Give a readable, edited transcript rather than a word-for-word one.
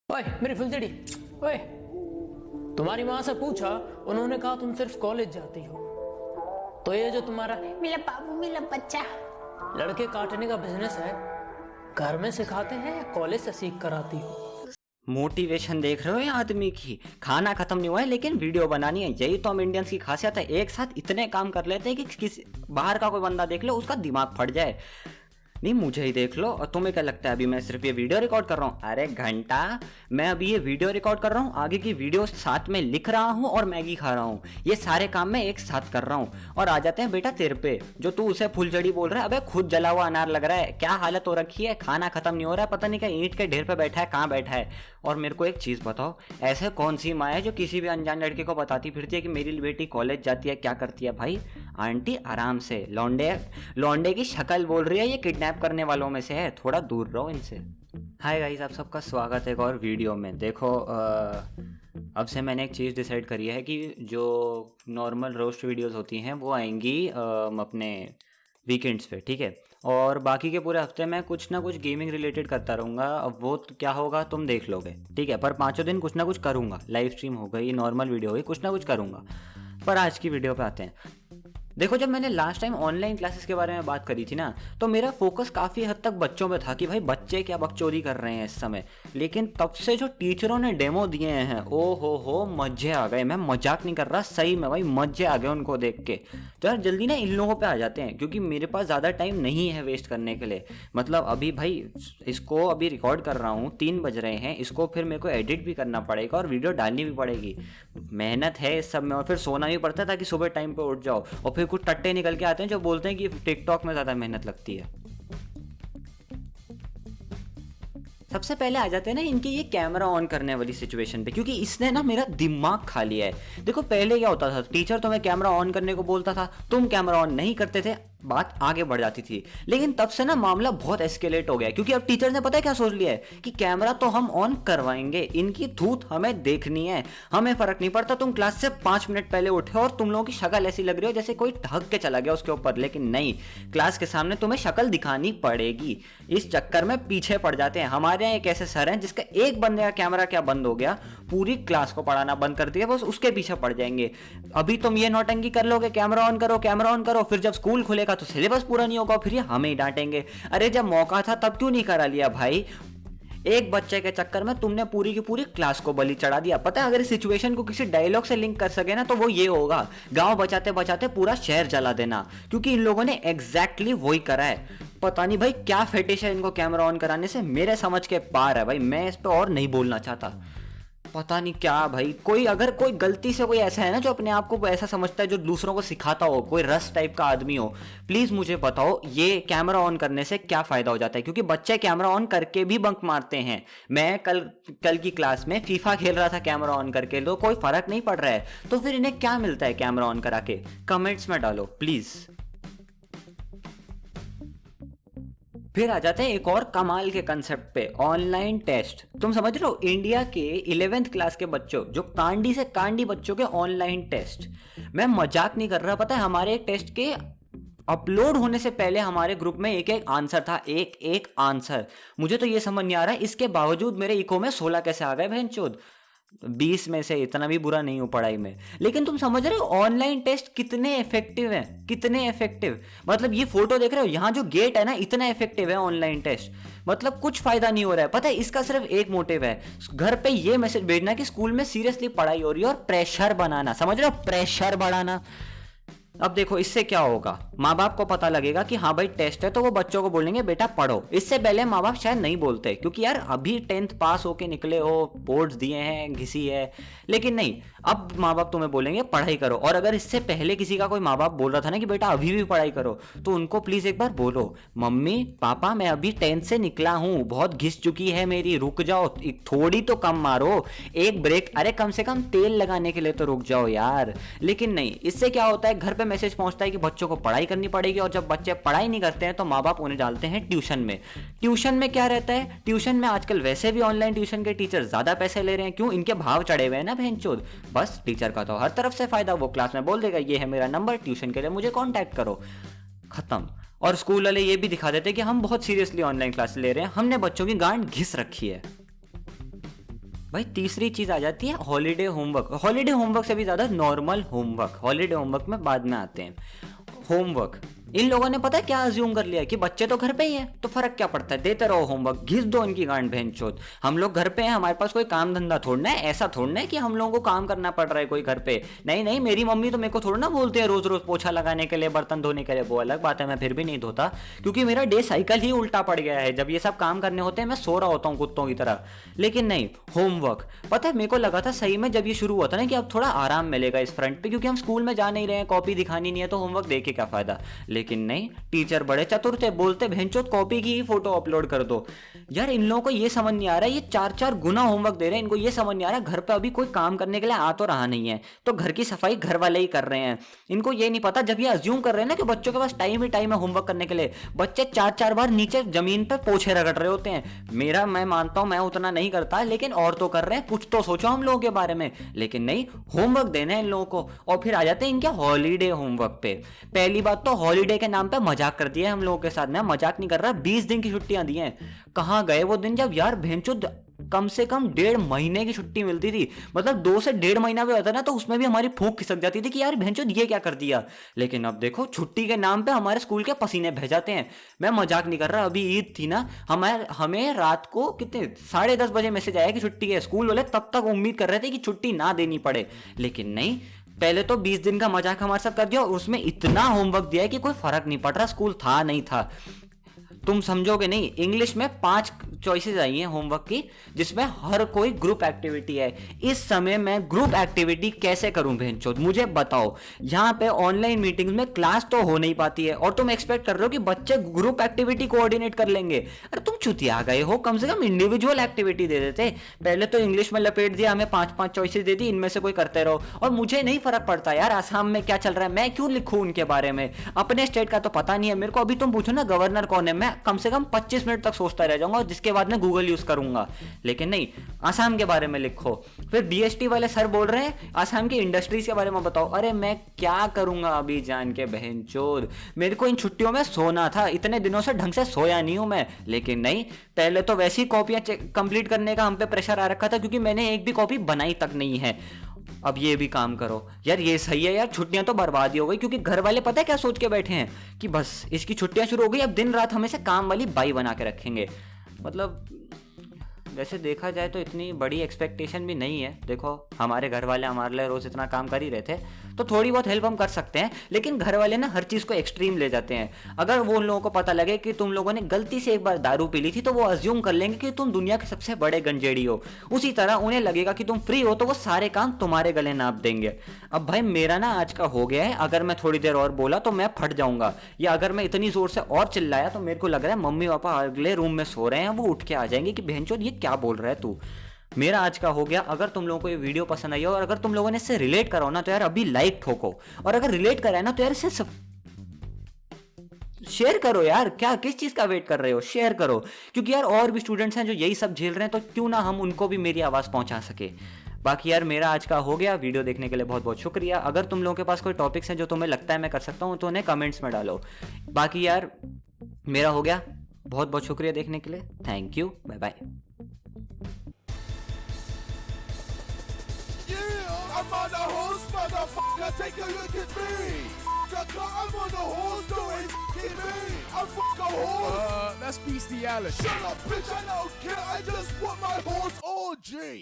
ओए मेरी फुलझड़ी। ओए, तुम्हारी माँ से पूछा, उन्होंने कहा तुम सिर्फ कॉलेज जाती हो। तो ये जो तुम्हारा मेरा बाबू मेरा बच्चा। लड़के काटने का बिजनेस है, घर में सिखाते हैं या कॉलेज से सीख कर आती हो? मोटिवेशन देख रहे हो ये आदमी की। खाना खत्म नहीं हुआ है लेकिन वीडियो बनानी है। यही तो हम इंडियंस की खासियत है, एक साथ इतने काम कर लेते हैं कि किसी बाहर का कोई बंदा देख लो उसका दिमाग फट जाए। नहीं, मुझे ही देख लो। और तुम्हें क्या लगता है अभी मैं सिर्फ ये वीडियो रिकॉर्ड कर रहा हूँ? अरे घंटा, मैं अभी ये वीडियो रिकॉर्ड कर रहा हूँ, आगे की वीडियो साथ में लिख रहा हूँ और मैगी खा रहा हूँ। ये सारे काम मैं एक साथ कर रहा हूँ। और आ जाते हैं बेटा तेरे पे, जो तू उसे फुलझड़ी बोल रहा है। अबे खुद जला हुआ अनार लग रहा है। क्या हालत हो रखी है, खाना खत्म नहीं हो रहा है, पता नहीं क्या ईंट के ढेर पे बैठा है, कहाँ बैठा है। और मेरे को एक चीज़ बताओ, ऐसे कौन सी माँ है जो किसी भी अनजान लड़के को बताती फिरती है कि मेरी बेटी कॉलेज जाती है, क्या करती है? भाई आंटी आराम से, लौंडे लौंडे की शक्ल बोल रही है, ये किडनैप करने वालों में से है, थोड़ा दूर रहो इनसे। हाय गाइस, आप सबका स्वागत है एक और वीडियो में। देखो अब से मैंने एक चीज़ डिसाइड करी है कि जो नॉर्मल रोस्ट वीडियोस होती हैं वो आएंगी अपने वीकेंड्स पे, ठीक है। और बाकी के पूरे हफ्ते में कुछ ना कुछ गेमिंग रिलेटेड करता रहूँगा। अब वो क्या होगा तुम देख लोगे, ठीक है। पर पाँचों दिन कुछ ना कुछ करूँगा, लाइव स्ट्रीम हो गई, नॉर्मल वीडियो हो गई, कुछ ना कुछ करूँगा। पर आज की वीडियो पे आते हैं। देखो, जब मैंने लास्ट टाइम ऑनलाइन क्लासेस के बारे में बात करी थी ना, तो मेरा फोकस काफ़ी हद तक बच्चों पे था कि भाई बच्चे क्या बकचोदी कर रहे हैं इस समय। लेकिन तब से जो टीचरों ने डेमो दिए हैं, ओ हो मजे आ गए। मैं मजाक नहीं कर रहा, सही में भाई मजे आ गए उनको देख के। तो यार जल्दी ना इन लोगों पे आ जाते हैं, क्योंकि मेरे पास ज़्यादा टाइम नहीं है वेस्ट करने के लिए। मतलब अभी भाई इसको अभी रिकॉर्ड कर रहा हूँ, 3 बज रहे हैं, इसको फिर मेरे को एडिट भी करना पड़ेगा और वीडियो डालनी भी पड़ेगी। मेहनत है इस सब में, और फिर सोना भी पड़ता है ताकि सुबह टाइम पे उठ जाओ। और फिर कुछ टट्टे निकल के आते हैं जो बोलते हैं कि टिकटॉक में ज़्यादा मेहनत लगती है। सबसे पहले आ जाते हैं ना इनके ये कैमरा ऑन करने वाली सिचुएशन पे, क्योंकि इसने ना मेरा दिमाग खा लिया है। देखो पहले क्या होता था, टीचर तुम्हें कैमरा ऑन करने को बोलता था, तुम कैमरा ऑन नहीं करते थे, बात आगे बढ़ जाती थी। लेकिन तब से ना मामला बहुत एस्केलेट हो गया, क्योंकि अब टीचर ने पता है क्या सोच लिया है कि कैमरा तो हम ऑन करवाएंगे, इनकी धूत हमें देखनी है, हमें फर्क नहीं पड़ता तुम क्लास से 5 मिनट पहले उठे और तुम लोगों की शक्ल ऐसी लग रही हो जैसे कोई ठग के चला गया उसके ऊपर। लेकिन नहीं, क्लास के सामने तुम्हें शक्ल दिखानी पड़ेगी। इस चक्कर में पीछे पड़ जाते हैं। हमारे यहाँ एक ऐसे सर हैं जिसका एक बंदे का कैमरा क्या बंद हो गया, पूरी क्लास को पढ़ाना बंद कर दिया, बस उसके पीछे पड़ जाएंगे। अभी तुम ये नौटंकी कर लोगे, कैमरा ऑन करो कैमरा ऑन करो, फिर जब स्कूल खुलेगा तो सिलेबस पूरा नहीं होगा, फिर ये हमें ही डांटेंगे। अरे जब मौका था तब क्यों नहीं करा लिया भाई? एक बच्चे के चक्कर में तुमने पूरी की पूरी क्लास को बलि चढ़ा दिया। पता है अगर इस सिचुएशन को किसी डायलॉग से लिंक कर सके ना तो वो ये होगा, गांव बचाते बचाते पूरा शहर जला देना। क्योंकि इन लोगों ने एग्जैक्टली वही करा है। पता नहीं भाई क्या फेटिश है इनको कैमरा ऑन कराने से, मेरे समझ के पार है भाई। मैं इस पर और नहीं बोलना चाहता, पता नहीं क्या भाई। कोई अगर कोई गलती से कोई ऐसा है ना जो अपने आप को ऐसा समझता है, जो दूसरों को सिखाता हो, कोई रस टाइप का आदमी हो, प्लीज मुझे बताओ ये कैमरा ऑन करने से क्या फायदा हो जाता है? क्योंकि बच्चे कैमरा ऑन करके भी बंक मारते हैं। मैं कल की क्लास में फीफा खेल रहा था कैमरा ऑन करके, तो कोई फर्क नहीं पड़ रहा है। तो फिर इन्हें क्या मिलता है कैमरा ऑन करा के? कमेंट्स में डालो प्लीज। फिर आ जाते हैं एक और कमाल के कंसेप्ट पे, ऑनलाइन टेस्ट। तुम समझ रहे हो, इंडिया के 11th क्लास के बच्चों, जो कांडी से कांडी बच्चों के ऑनलाइन टेस्ट। मैं मजाक नहीं कर रहा। पता है हमारे एक टेस्ट के अपलोड होने से पहले हमारे ग्रुप में एक एक आंसर था, एक एक आंसर। मुझे तो ये समझ नहीं आ रहा है इसके बावजूद मेरे इको में 16 कैसे आ गए बहनचोद। 20 में से इतना भी बुरा नहीं हूं पढ़ाई में। लेकिन तुम समझ रहे हो ऑनलाइन टेस्ट कितने इफेक्टिव हैं, कितने इफेक्टिव। मतलब ये फोटो देख रहे हो, यहाँ जो गेट है ना, इतना इफेक्टिव है ऑनलाइन टेस्ट। मतलब कुछ फायदा नहीं हो रहा है। पता है इसका सिर्फ एक मोटिव है, घर पे ये मैसेज भेजना कि स्कूल में सीरियसली पढ़ाई हो रही है और प्रेशर बनाना। समझ रहे हो, प्रेशर बढ़ाना। अब देखो इससे क्या होगा, माँ बाप को पता लगेगा कि हाँ भाई टेस्ट है, तो वो बच्चों को बोलेंगे बेटा पढ़ो। इससे पहले माँ बाप शायद नहीं बोलते, क्योंकि यार अभी 10th पास होके निकले हो, बोर्ड्स दिए हैं, घिसी है। लेकिन नहीं, अब माँ बाप तुम्हें बोलेंगे पढ़ाई करो। और अगर इससे पहले किसी का कोई माँ बाप बोल रहा था ना कि बेटा अभी भी पढ़ाई करो, तो उनको प्लीज एक बार बोलो, मम्मी पापा मैं अभी 10th से निकला हूँ, बहुत घिस चुकी है मेरी, रुक जाओ, थोड़ी तो कम मारो, एक ब्रेक, अरे कम से कम तेल लगाने के लिए तो रुक जाओ यार। लेकिन नहीं, इससे क्या होता है, घर पे मैसेज पहुंचता है कि बच्चों को पढ़ाई करनी पड़ेगी। और जब बच्चे पढ़ाई नहीं करते हैं तो माँ बाप उन्हें डालते हैं ट्यूशन में। ट्यूशन में क्या रहता है, ट्यूशन में आजकल वैसे भी ऑनलाइन ट्यूशन के टीचर ज्यादा पैसे ले रहे हैं। क्यों? इनके भाव चढ़े हुए हैं ना बहनचोद। बस टीचर का तो हर तरफ से फायदा, वो क्लास में बोल देगा ये है मेरा नंबर, ट्यूशन के लिए मुझे कॉन्टैक्ट करो, खत्म। और स्कूल वाले ये भी दिखा देते कि हम बहुत सीरियसली ऑनलाइन क्लास ले रहे हैं, हमने बच्चों की गांड घिस रखी है। भाई तीसरी चीज आ जाती है हॉलीडे होमवर्क। हॉलीडे होमवर्क से भी ज्यादा नॉर्मल होमवर्क, हॉलीडे होमवर्क में बाद में आते हैं। होमवर्क इन लोगों ने पता है क्या अज्यूम कर लिया कि बच्चे तो घर पे ही हैं तो फर्क क्या पड़ता है, देते रहो होमवर्क, घिस दो इनकी गांड भैंचोद। हम लोग घर पे हैं, हमारे पास कोई काम धंधा थोड़ना है, ऐसा थोड़ना है कि हम लोगों को काम करना पड़ रहा है कोई घर पे। नहीं नहीं, मेरी मम्मी तो मेरे को थोड़ा ना बोलते हैं रोज रोज पोछा लगाने के लिए, बर्तन धोने के लिए। वो अलग बात है, मैं फिर भी नहीं धोता क्योंकि मेरा डे साइकिल ही उल्टा पड़ गया है। जब ये सब काम करने होते हैं मैं सो रहा होता हूँ कुत्तों की तरह। लेकिन नहीं, होमवर्क पता है मेरे को लगा था सही में जब ये शुरू हुआ था ना कि अब थोड़ा आराम मिलेगा इस फ्रंट पे, क्योंकि हम स्कूल में जा नहीं रहे हैं, कॉपी दिखानी नहीं है तो होमवर्क दे के क्या फायदा। लेकिन नहीं, टीचर बड़े चतुर थे, बोलते भेंचोद कॉपी की ही फोटो अपलोड कर दो। यार इन लोगों को ये समझ नहीं आ रहा है, ये 4-4 गुना होमवर्क दे रहे हैं, इनको ये समझ नहीं आ रहा घर पे अभी कोई काम करने के लिए आ तो रहा नहीं है, तो घर की सफाई घर वाले ही कर रहे हैं। इनको ये नहीं पता, जब ये अज्यूम कर रहे हैं ना कि बच्चों के पास टाइम ही टाइम है होमवर्क करने के लिए, बच्चे 4-4 बार नीचे जमीन पर पोछे रगड़ रहे होते हैं। मैं मानता हूं मैं उतना नहीं करता, लेकिन और तो कर रहे हैं, कुछ तो सोचो हम लोगों के बारे में। लेकिन नहीं, होमवर्क देना है इन लोगों को। और फिर आ जाते हैं इनके हॉलीडे होमवर्क पे। पहली बात तो हॉलीडे के नाम पे मजाक कर दिया है हम लोगों के साथ। मैं मजाक नहीं कर रहा, 20 दिन की छुट्टियां दी हैं। कहां गए वो दिन जब यार भेंचोद कम से कम 1.5 महीने की छुट्टी मिलती थी, मतलब 2 से 1.5 महीना भी होता ना तो उसमें भी हमारी फूंक खिसक जाती थी कि यार भेंचोद ये क्या कर दिया। लेकिन अब देखो छुट्टी के नाम पे हमारे स्कूल के पसीने बह जाते हैं। मैं मजाक नहीं कर रहा, अभी ईद थी ना, हमें रात को कितने 10:30 बजे मैसेज आया कि छुट्टी है। स्कूल वाले तब तक उम्मीद कर रहे थे कि छुट्टी ना देनी पड़े, लेकिन नहीं, पहले तो 20 दिन का मजाक हमारे साथ कर दिया और उसमें इतना होमवर्क दिया है कि कोई फर्क नहीं पड़ रहा स्कूल था नहीं था। तुम समझोगे नहीं, इंग्लिश में 5 चॉइसेस आई हैं होमवर्क की, जिसमें हर कोई ग्रुप एक्टिविटी है। इस समय मैं ग्रुप एक्टिविटी कैसे करूं भेंचोद, मुझे बताओ। यहाँ पे ऑनलाइन मीटिंग्स में क्लास तो हो नहीं पाती है और तुम एक्सपेक्ट कर रहे हो कि बच्चे ग्रुप एक्टिविटी कोऑर्डिनेट कर लेंगे। अरे तुम चुतिया गए हो, कम से कम इंडिविजुअल एक्टिविटी दे देते। पहले तो इंग्लिश में लपेट दिया, हमें 5-5 चॉइसेस दे दी, इनमें से कोई करते रहो। और मुझे नहीं फर्क पड़ता यार आसाम में क्या चल रहा है, मैं क्यों लिखूं उनके बारे में, अपने स्टेट का तो पता नहीं है मेरे को। अभी तुम पूछो ना गवर्नर कौन है, मैं कम से कम 25 मिनट तक सोचता रह जाऊंगा, जिसके बाद में गूगल यूज करूंगा। लेकिन नहीं, आसाम के बारे में लिखो। फिर बीएसटी वाले सर बोल रहे हैं आसाम की इंडस्ट्रीज के बारे में बताओ। अरे मैं क्या करूंगा अभी जान के बहनचोद, मेरे को इन छुट्टियों में सोना था, इतने दिनों से ढंग से सोया नहीं हूं मैं। लेकिन नहीं, पहले तो वैसी कॉपियां कंप्लीट करने का हम पे प्रेशर आ रखा था क्योंकि मैंने एक भी कॉपी बनाई तक नहीं है। अब ये भी काम करो यार, ये सही है यार, छुट्टियां तो बर्बाद ही हो गई क्योंकि घर वाले पता है क्या सोच के बैठे हैं कि बस इसकी छुट्टियां शुरू हो गई, अब दिन रात हमें से काम वाली बाई बना के रखेंगे। मतलब वैसे देखा जाए तो इतनी बड़ी एक्सपेक्टेशन भी नहीं है। देखो हमारे घर वाले हमारे लिए रोज इतना काम कर ही रहे थे तो थोड़ी बहुत हेल्प हम कर सकते हैं, लेकिन घर वाले ना हर चीज़ को एक्सट्रीम ले जाते हैं। अगर वो उन लोगों को पता लगे कि तुम लोगों ने गलती से एक बार दारू पी ली थी तो वो अज्यूम कर लेंगे कि तुम दुनिया के सबसे बड़े गंजेड़ी हो। उसी तरह उन्हें लगेगा कि तुम फ्री हो तो वो सारे काम तुम्हारे गले नाप देंगे। अब भाई मेरा ना आज का हो गया है, अगर मैं थोड़ी देर और बोला तो मैं फट जाऊंगा, या अगर मैं इतनी जोर से और चिल्लाया तो मेरे को लग रहा है मम्मी पापा अगले रूम में सो रहे हैं, वो उठ के आ जाएंगे कि बहनचोद ये क्या बोल रहा है तू। मेरा आज का हो गया। अगर तुम लोगों को ये वीडियो पसंद आई हो और अगर तुम लोगों ने इससे रिलेट करा हो ना तो यार अभी लाइक ठोको, और अगर रिलेट करा है ना तो यार इसे शेयर करो यार। क्या किस चीज का वेट कर रहे हो, शेयर करो, क्योंकि यार और भी स्टूडेंट्स हैं जो यही सब झेल रहे हैं, तो क्यों ना हम उनको भी मेरी आवाज पहुंचा सके। बाकी यार मेरा आज का हो गया। वीडियो देखने के लिए बहुत बहुत शुक्रिया। अगर तुम लोगों के पास कोई टॉपिक्स हैं जो तुम्हें लगता है मैं कर सकता हूं तो उन्हें कमेंट्स में डालो। बाकी यार मेरा हो गया, बहुत बहुत शुक्रिया देखने के लिए। Thank you, bye bye. I'm on the horse, motherfucker, take a look at me. I'm on the horse, don't f***ing me. I'm a horse. That's bestiality. Shut up, bitch, I don't care, I just want my horse orgy.